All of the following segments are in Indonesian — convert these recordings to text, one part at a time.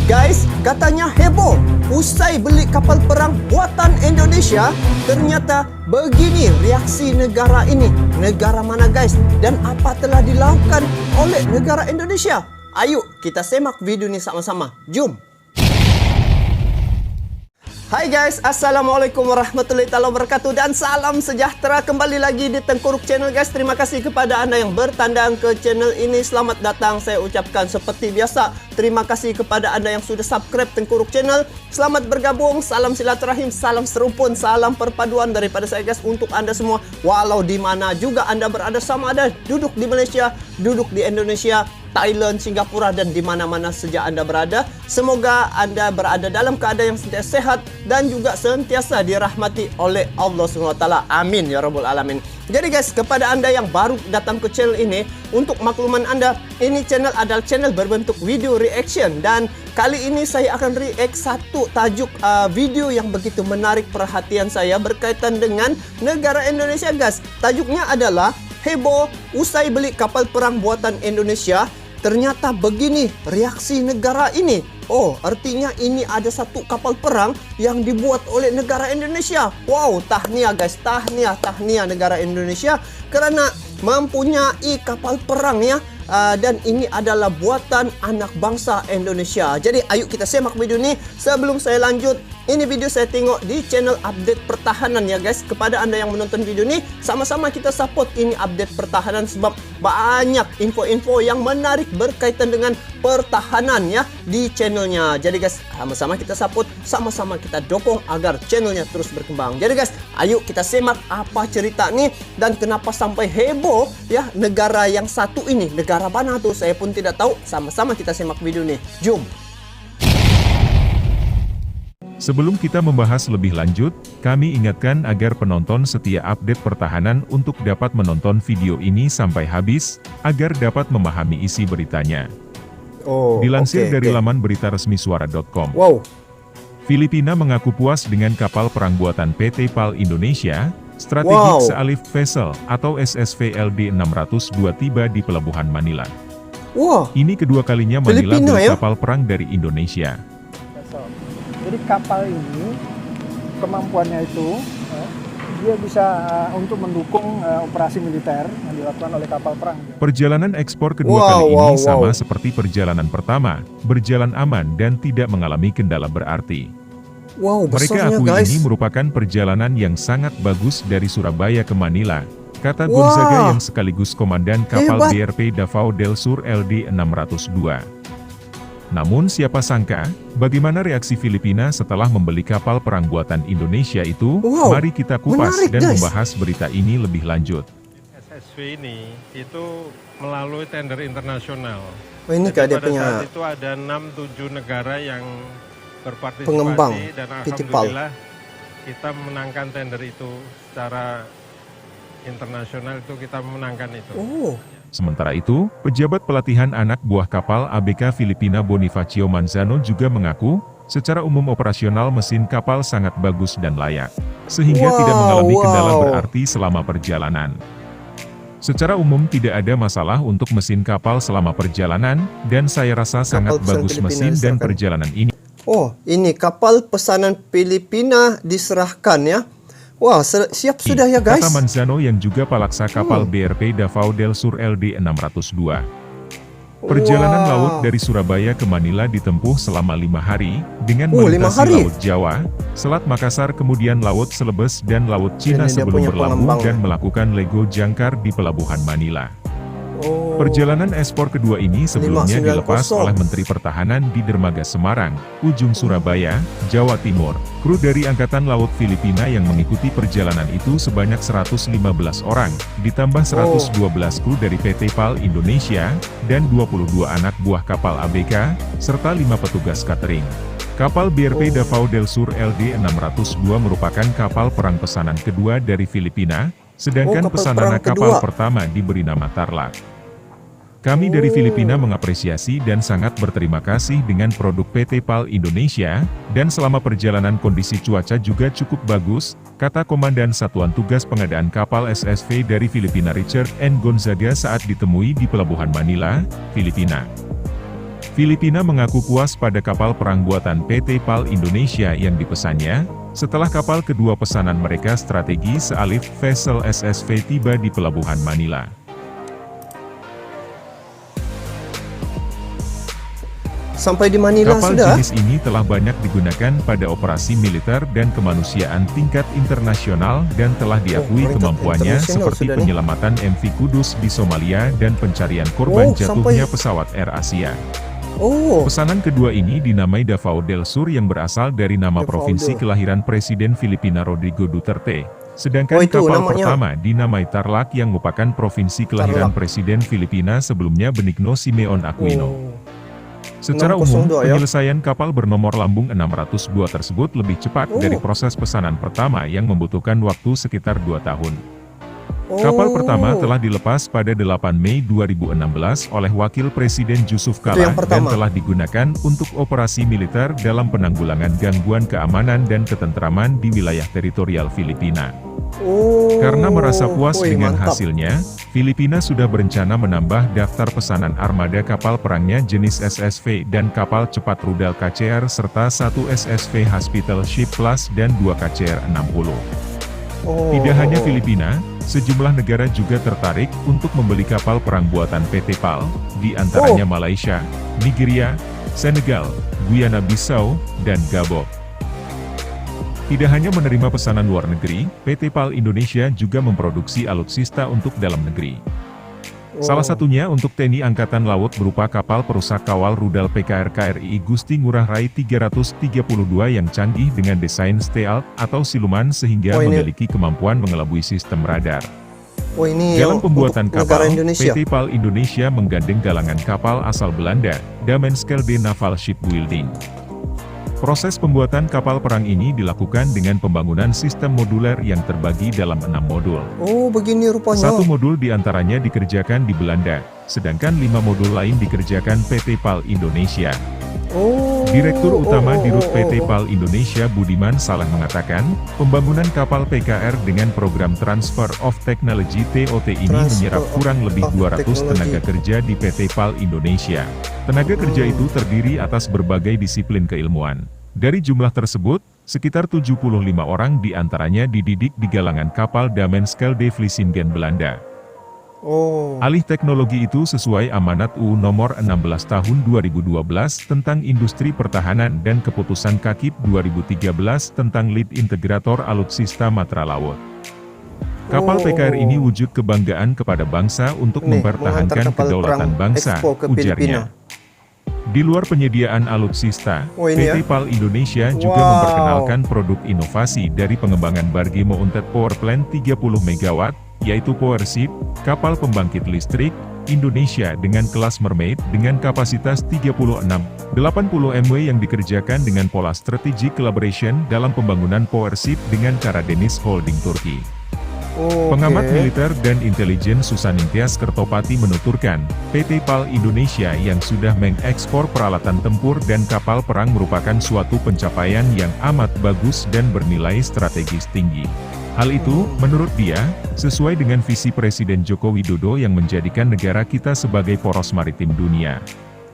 Guys, katanya heboh. Usai beli kapal perang buatan Indonesia, ternyata begini reaksi negara ini. Negara mana guys? Dan apa telah dilakukan oleh negara Indonesia? Ayo kita simak video ini sama-sama. Jom. Hai guys, Assalamualaikum warahmatullahi wabarakatuh dan salam sejahtera kembali lagi di Tengkuruk Channel guys. Terima kasih kepada anda yang bertandang ke channel ini. Selamat datang saya ucapkan seperti biasa. Terima kasih kepada anda yang sudah subscribe Tengkuruk Channel. Selamat bergabung, salam silaturahim, salam serupun, salam perpaduan daripada saya guys untuk anda semua. Walau di mana juga anda berada, sama ada duduk di Malaysia, duduk di Indonesia, Thailand, Singapura, dan di mana-mana saja anda berada. Semoga anda berada dalam keadaan yang sentiasa sehat dan juga sentiasa dirahmati oleh Allah SWT. Amin ya rabbal alamin. Jadi guys, kepada anda yang baru datang ke channel ini, untuk makluman anda, ini channel adalah channel berbentuk video reaction, dan kali ini saya akan react satu tajuk video yang begitu menarik perhatian saya berkaitan dengan negara Indonesia guys. Tajuknya adalah heboh usai beli kapal perang buatan Indonesia, ternyata begini reaksi negara ini. Oh, artinya ini ada satu kapal perang yang dibuat oleh negara Indonesia. Wow, tahniah guys, tahniah negara Indonesia kerana mempunyai kapal perang ya. Dan ini adalah buatan anak bangsa Indonesia. Jadi ayo kita simak video ini. Sebelum saya lanjut, ini video saya tengok di channel update pertahanan ya guys. Kepada anda yang menonton video ini, sama-sama kita support ini update pertahanan, sebab banyak info-info yang menarik berkaitan dengan pertahanan ya di channelnya. Jadi guys, sama-sama kita support, sama-sama kita dukung agar channelnya terus berkembang. Jadi guys, ayo kita simak apa cerita nih dan kenapa sampai heboh ya negara yang satu ini. Negara mana tuh? Saya pun tidak tahu. Sama-sama kita simak video nih. Jom. Sebelum kita membahas lebih lanjut, kami ingatkan agar penonton setia update pertahanan untuk dapat menonton video ini sampai habis, agar dapat memahami isi beritanya. Dilansir dari laman berita resmi suara.com. Wow. Filipina mengaku puas dengan kapal perang buatan PT PAL Indonesia, Strategic Sealift Vessel atau SSVLD 602 tiba di Pelabuhan Manila. Ini kedua kalinya Manila beli kapal perang dari Indonesia. Jadi kapal ini kemampuannya itu dia bisa untuk mendukung operasi militer yang dilakukan oleh kapal perang. Perjalanan ekspor kedua kali ini sama seperti perjalanan pertama, berjalan aman dan tidak mengalami kendala berarti. Mereka akui ini merupakan perjalanan yang sangat bagus dari Surabaya ke Manila, kata Gonzaga yang sekaligus komandan kapal BRP Davao del Sur LD 602. Namun siapa sangka, bagaimana reaksi Filipina setelah membeli kapal perang buatan Indonesia itu? Mari kita kupas dan membahas berita ini lebih lanjut. SSV ini itu melalui tender internasional. Ini pada saat itu ada 6-7 negara yang berpartisipasi, pengembang dan alhamdulillah kita menangkan tender itu secara internasional, itu kita menangkan itu. Sementara itu, pejabat pelatihan anak buah kapal ABK Filipina Bonifacio Manzano juga mengaku, secara umum operasional mesin kapal sangat bagus dan layak, sehingga tidak mengalami kendala berarti selama perjalanan. Secara umum tidak ada masalah untuk mesin kapal selama perjalanan, dan saya rasa sangat bagus mesin dan perjalanan ini. Ini kapal pesanan Filipina diserahkan ya. Siap sudah ya guys. Kata Manzano yang juga palaksa kapal BRP Davao del Sur LD 602. Perjalanan laut dari Surabaya ke Manila ditempuh selama 5 hari, dengan melintasi Laut Jawa, Selat Makassar, kemudian Laut Celebes dan Laut Cina sebelum berlabuh dan melakukan lego jangkar di Pelabuhan Manila. Perjalanan ekspor kedua ini sebelumnya dilepas oleh Menteri Pertahanan di Dermaga Semarang, ujung Surabaya, Jawa Timur. Kru dari Angkatan Laut Filipina yang mengikuti perjalanan itu sebanyak 115 orang, ditambah 112 kru dari PT PAL Indonesia, dan 22 anak buah kapal ABK, serta 5 petugas catering. Kapal BRP Davao del Sur LD 602 merupakan kapal perang pesanan kedua dari Filipina, sedangkan pesanan kapal pertama diberi nama Tarlac. Kami dari Filipina mengapresiasi dan sangat berterima kasih dengan produk PT PAL Indonesia, dan selama perjalanan kondisi cuaca juga cukup bagus, kata Komandan Satuan Tugas Pengadaan Kapal SSV dari Filipina Richard N. Gonzaga saat ditemui di Pelabuhan Manila, Filipina. Filipina mengaku puas pada kapal perang buatan PT PAL Indonesia yang dipesannya, setelah kapal kedua pesanan mereka strategi Sealif Vessel SSV tiba di Pelabuhan Manila. Sampai di Manila Kapal sudah? jenis ini telah banyak digunakan pada operasi militer dan kemanusiaan tingkat internasional dan telah diakui tingkat kemampuannya internasional seperti sudah nih. penyelamatan MV Kudus di Somalia dan pencarian korban jatuhnya sampai- pesawat Air Asia. Oh, Pesanan kedua ini dinamai Davao del Sur yang berasal dari nama Davao provinsi del. kelahiran Presiden Filipina Rodrigo Duterte. Sedangkan itu kapal namanya. pertama dinamai Tarlac yang merupakan provinsi kelahiran Tarlac. Presiden Filipina sebelumnya Benigno Simeon Aquino. Oh. Secara umum, 602 ya? penyelesaian kapal bernomor lambung 602 tersebut lebih cepat Oh. dari proses pesanan pertama yang membutuhkan waktu sekitar 2 tahun. Kapal pertama telah dilepas pada 8 Mei 2016 oleh Wakil Presiden Jusuf Kalla yang dan pertama. telah digunakan untuk operasi militer dalam penanggulangan gangguan keamanan dan ketentraman di wilayah teritorial Filipina. Oh. Karena merasa puas Wih, dengan mantap. hasilnya, Filipina sudah berencana menambah daftar pesanan armada kapal perangnya jenis SSV dan kapal cepat rudal KCR serta 1 SSV Hospital Ship Plus dan 2 KCR 60. Oh. Tidak hanya Filipina, sejumlah negara juga tertarik untuk membeli kapal perang buatan PT PAL, di antaranya Malaysia, Nigeria, Senegal, Guyana Bissau, dan Gabon. Tidak hanya menerima pesanan luar negeri, PT PAL Indonesia juga memproduksi alutsista untuk dalam negeri. Salah satunya untuk TNI Angkatan Laut berupa kapal perusak kawal rudal PKR KRI Gusti Ngurah Rai 332 yang canggih dengan desain stealth atau siluman sehingga ini- memiliki kemampuan mengelabui sistem radar. Oh, ini Dalam yang pembuatan untuk negara kapal, Indonesia. PT PAL Indonesia menggandeng galangan kapal asal Belanda, Damenskelde Naval Shipbuilding. Proses pembuatan kapal perang ini dilakukan dengan pembangunan sistem moduler yang terbagi dalam 6 modul. Oh, begini rupanya. Satu modul diantaranya dikerjakan di Belanda, sedangkan 5 modul lain dikerjakan PT PAL Indonesia. Oh. Direktur Utama Dirut PT oh. PAL Indonesia Budiman Saleh mengatakan, pembangunan kapal PKR dengan program Transfer of Technology TOT ini Transfer menyerap kurang lebih of 200 tenaga Technology. kerja di PT PAL Indonesia. Tenaga kerja itu terdiri atas berbagai disiplin keilmuan. Dari jumlah tersebut, sekitar 75 orang diantaranya dididik di galangan kapal Damenskelde Vlissingen Belanda. Oh. Alih teknologi itu sesuai amanat UU nomor 16 tahun 2012 tentang industri pertahanan dan keputusan KAKIP 2013 tentang lead integrator alutsista matra laut. Kapal PKR ini wujud kebanggaan kepada bangsa untuk Nih, mempertahankan mengantar kapal kedaulatan perang bangsa, Expo ke ujarnya. Filipina. Di luar penyediaan alutsista, Oh, ini PT ya? PAL Indonesia juga Wow. memperkenalkan produk inovasi dari pengembangan Barge Mounted Power Plant 30 MW, yaitu Powership, kapal pembangkit listrik, Indonesia dengan kelas Mermaid dengan kapasitas 80 MW yang dikerjakan dengan pola strategic collaboration dalam pembangunan Powership dengan Karadeniz Holding Turki. Oh, Pengamat oke. militer dan intelijen Susanintias Kertopati menuturkan, PT PAL Indonesia yang sudah mengekspor peralatan tempur dan kapal perang merupakan suatu pencapaian yang amat bagus dan bernilai strategis tinggi. Hal itu, menurut dia, sesuai dengan visi Presiden Joko Widodo yang menjadikan negara kita sebagai poros maritim dunia.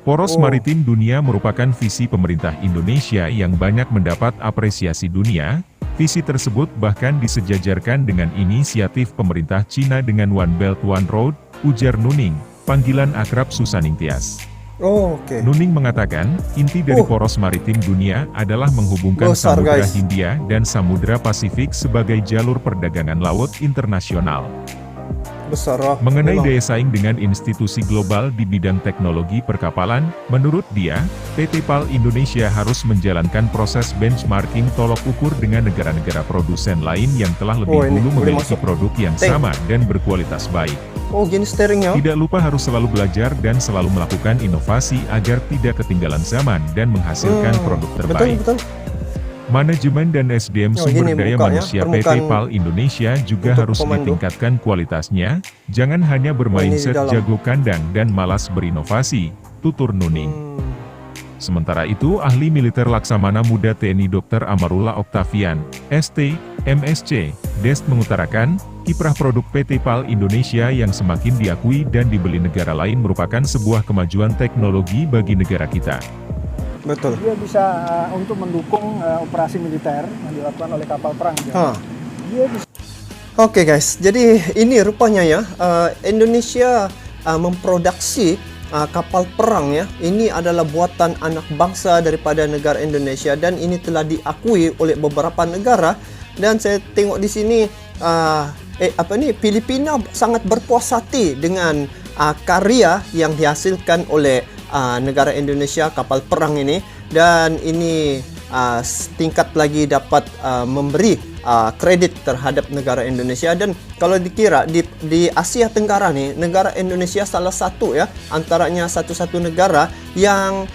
Poros maritim dunia merupakan visi pemerintah Indonesia yang banyak mendapat apresiasi dunia. Visi tersebut bahkan disejajarkan dengan inisiatif pemerintah Cina dengan One Belt One Road, ujar Nuning, panggilan akrab Susanintias. Oh, oke. Nuning mengatakan, inti dari poros maritim dunia adalah menghubungkan Besar, Samudra guys. Hindia dan Samudra Pasifik sebagai jalur perdagangan laut internasional. Besar lah. Mengenai memang. daya saing dengan institusi global di bidang teknologi perkapalan, menurut dia, PT PAL Indonesia harus menjalankan proses benchmarking tolok ukur dengan negara-negara produsen lain yang telah lebih Oh, ini dulu boleh memiliki masuk. produk yang Tank. sama dan berkualitas baik. Oh, gini steeringnya. Tidak lupa harus selalu belajar dan selalu melakukan inovasi agar tidak ketinggalan zaman dan menghasilkan produk terbaik. Betul. Manajemen dan SDM Oh, sumber gini daya bukanya, manusia PT permukaan PAL Indonesia juga untuk harus komando. ditingkatkan kualitasnya, jangan hanya ini bermindset di dalam. jago kandang dan malas berinovasi, tutur Nuning. Sementara itu, ahli militer Laksamana Muda TNI Dr. Amarullah Oktavian, ST, MSC, Des mengutarakan, Kiprah produk PT PAL Indonesia yang semakin diakui dan dibeli negara lain merupakan sebuah kemajuan teknologi bagi negara kita. Betul. Dia bisa untuk mendukung operasi militer yang dilakukan oleh kapal perang. Dia bisa. Oke guys, jadi ini rupanya ya Indonesia memproduksi kapal perang ya. Ini adalah buatan anak bangsa daripada negara Indonesia dan ini telah diakui oleh beberapa negara. Dan saya tengok di sini Filipina sangat berpuas hati dengan karya yang dihasilkan oleh negara Indonesia, kapal perang ini, dan ini tingkat lagi dapat memberi kredit terhadap negara Indonesia. Dan kalau dikira di Asia Tenggara nih, negara Indonesia salah satu ya, antaranya satu-satu negara yang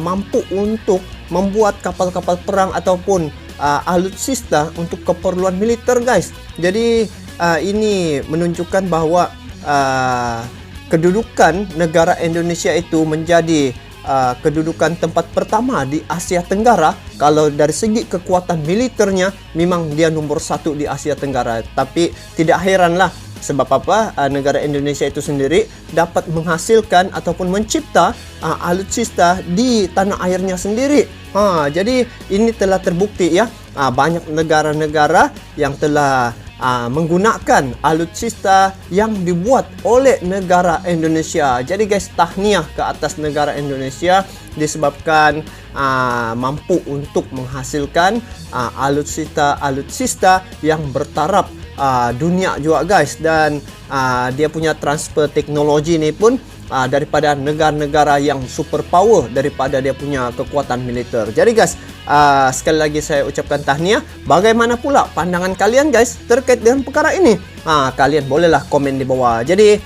mampu untuk membuat kapal-kapal perang ataupun alutsista untuk keperluan militer guys. Jadi ini menunjukkan bahwa kedudukan negara Indonesia itu menjadi kedudukan tempat pertama di Asia Tenggara. Kalau dari segi kekuatan militernya memang dia nomor 1 di Asia Tenggara. Tapi tidak heranlah sebab apa negara Indonesia itu sendiri dapat menghasilkan ataupun mencipta alutsista di tanah airnya sendiri. Jadi ini telah terbukti ya, banyak negara-negara yang telah menggunakan alutsista yang dibuat oleh negara Indonesia. Jadi guys, tahniah ke atas negara Indonesia disebabkan mampu untuk menghasilkan alutsista yang bertaraf dunia juga guys. Dan dia punya transfer teknologi ini pun daripada negara-negara yang super power daripada dia punya kekuatan militer. Jadi guys, sekali lagi saya ucapkan tahniah. Bagaimana pula pandangan kalian guys terkait dengan perkara ini? Kalian bolehlah komen di bawah. Jadi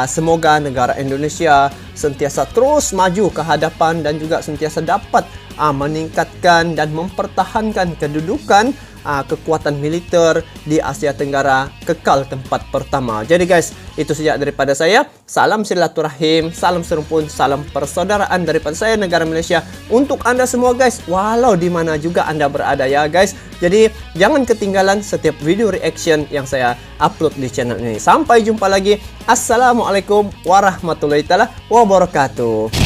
semoga negara Indonesia sentiasa terus maju ke hadapan dan juga sentiasa dapat meningkatkan dan mempertahankan kedudukan kekuatan militer di Asia Tenggara kekal tempat pertama. Jadi guys, itu saja daripada saya. Salam silaturahim, salam serumpun, salam persaudaraan daripada saya negara Malaysia untuk Anda semua guys, walau di mana juga Anda berada ya guys. Jadi jangan ketinggalan setiap video reaction yang saya upload di channel ini. Sampai jumpa lagi. Assalamualaikum warahmatullahi wabarakatuh.